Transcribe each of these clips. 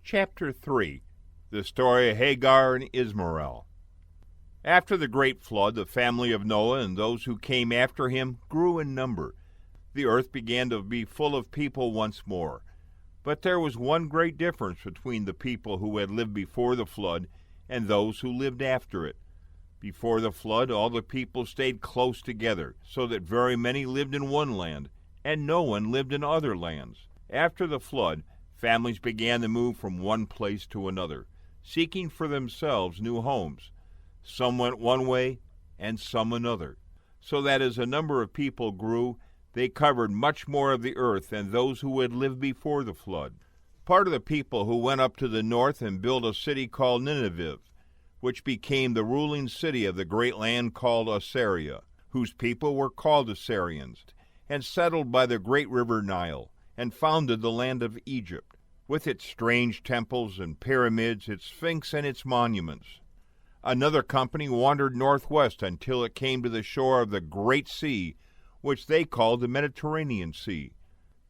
Chapter 3. The story of Hagar and Ishmael. After the great flood, the family of Noah and those who came after him grew in number. The earth began to be full of people once more. But there was one great difference between the people who had lived before the flood and those who lived after it. Before the flood, all the people stayed close together, so that very many lived in one land, and no one lived in other lands. After the flood, families began to move from one place to another, seeking for themselves new homes. Some went one way, and some another, so that as the number of people grew, they covered much more of the earth than those who had lived before the flood. Part of the people who went up to the north and built a city called Nineveh, which became the ruling city of the great land called Assyria, whose people were called Assyrians, and settled by the great river Nile, and founded the land of Egypt, with its strange temples and pyramids, its sphinx and its monuments. Another company wandered northwest until it came to the shore of the great sea, which they called the Mediterranean Sea.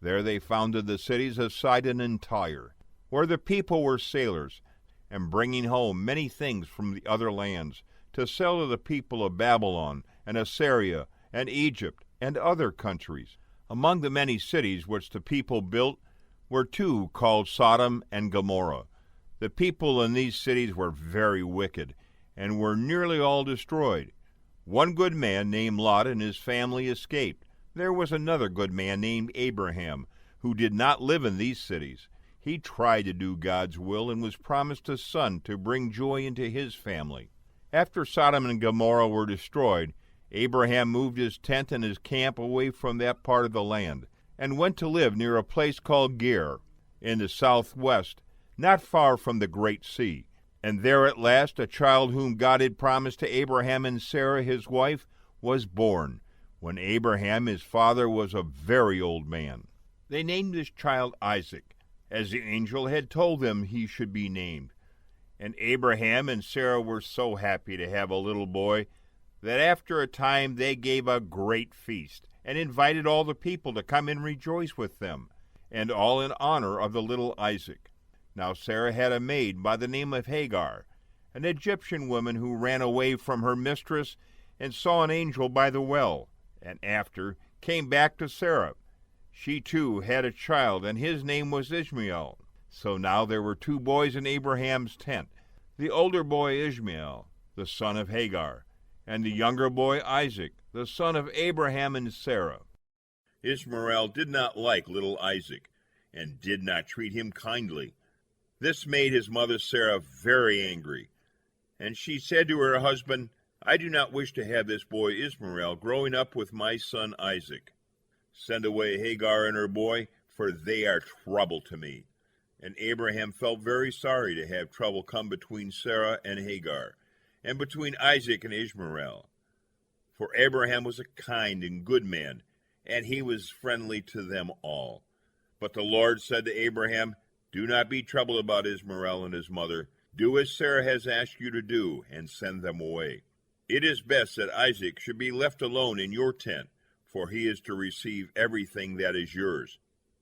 There they founded the cities of Sidon and Tyre, where the people were sailors, and bringing home many things from the other lands, to sell to the people of Babylon and Assyria and Egypt and other countries. Among the many cities which the people built were two called Sodom and Gomorrah. The people in these cities were very wicked, and were nearly all destroyed. One good man named Lot and his family escaped. There was another good man named Abraham, who did not live in these cities. He tried to do God's will and was promised a son to bring joy into his family. After Sodom and Gomorrah were destroyed, Abraham moved his tent and his camp away from that part of the land, and went to live near a place called Ger, in the southwest, not far from the great sea. And there at last a child whom God had promised to Abraham and Sarah his wife was born, when Abraham his father was a very old man. They named this child Isaac, as the angel had told them he should be named. And Abraham and Sarah were so happy to have a little boy that after a time they gave a great feast, and invited all the people to come and rejoice with them, and all in honor of the little Isaac. Now Sarah had a maid by the name of Hagar, an Egyptian woman who ran away from her mistress and saw an angel by the well, and after came back to Sarah. She too had a child, and his name was Ishmael. So now there were two boys in Abraham's tent, the older boy Ishmael, the son of Hagar, and the younger boy Isaac, the son of Abraham and Sarah. Ishmael did not like little Isaac, and did not treat him kindly. This made his mother Sarah very angry, and she said to her husband, "I do not wish to have this boy Ishmael growing up with my son Isaac. Send away Hagar and her boy, for they are trouble to me." And Abraham felt very sorry to have trouble come between Sarah and Hagar, and between Isaac and Ishmael. For Abraham was a kind and good man, and he was friendly to them all. But the Lord said to Abraham, "Do not be troubled about Ishmael and his mother. Do as Sarah has asked you to do, and send them away. It is best that Isaac should be left alone in your tent, for he is to receive everything that is yours.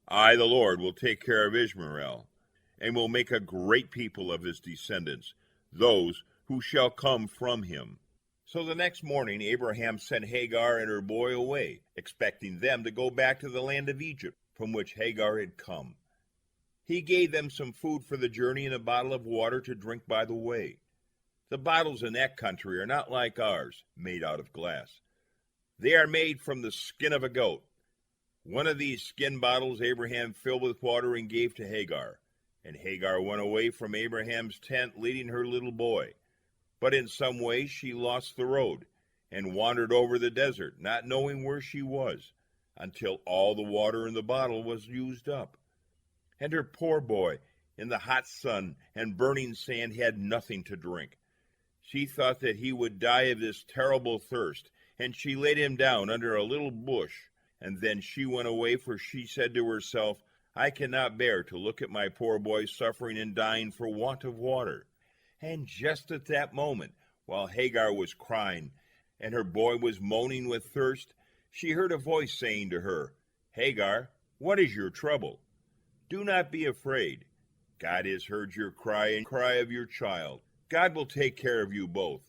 I, the Lord, will take care of Ishmael, and will make a great people of his descendants, those who shall come from him." So the next morning Abraham sent Hagar and her boy away, expecting them to go back to the land of Egypt, from which Hagar had come. He gave them some food for the journey and a bottle of water to drink by the way. The bottles in that country are not like ours, made out of glass. They are made from the skin of a goat. One of these skin bottles Abraham filled with water and gave to Hagar, and Hagar went away from Abraham's tent leading her little boy. But in some way she lost the road, and wandered over the desert, not knowing where she was, until all the water in the bottle was used up. And her poor boy, in the hot sun and burning sand, had nothing to drink. She thought that he would die of this terrible thirst, and she laid him down under a little bush, and then she went away, for she said to herself, "I cannot bear to look at my poor boy suffering and dying for want of water." And just at that moment, while Hagar was crying, and her boy was moaning with thirst, she heard a voice saying to her, "Hagar, what is your trouble? Do not be afraid, God has heard your cry and cry of your child. God will take care of you both,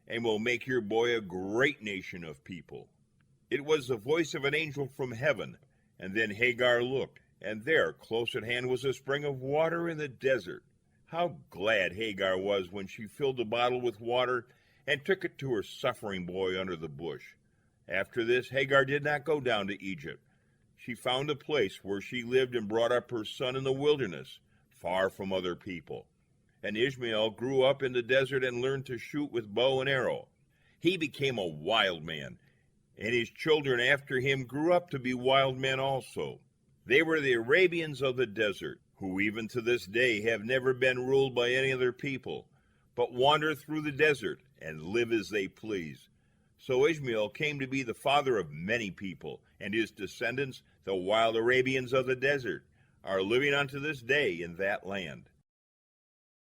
and will make your boy a great nation of people." It was the voice of an angel from heaven, and then Hagar looked, and there, close at hand, was a spring of water in the desert. How glad Hagar was when she filled the bottle with water and took it to her suffering boy under the bush. After this, Hagar did not go down to Egypt. She found a place where she lived and brought up her son in the wilderness, far from other people. And Ishmael grew up in the desert and learned to shoot with bow and arrow. He became a wild man, and his children after him grew up to be wild men also. They were the Arabians of the desert, who even to this day have never been ruled by any other people, but wander through the desert and live as they please. So Ishmael came to be the father of many people, and his descendants, the wild Arabians of the desert, are living unto this day in that land.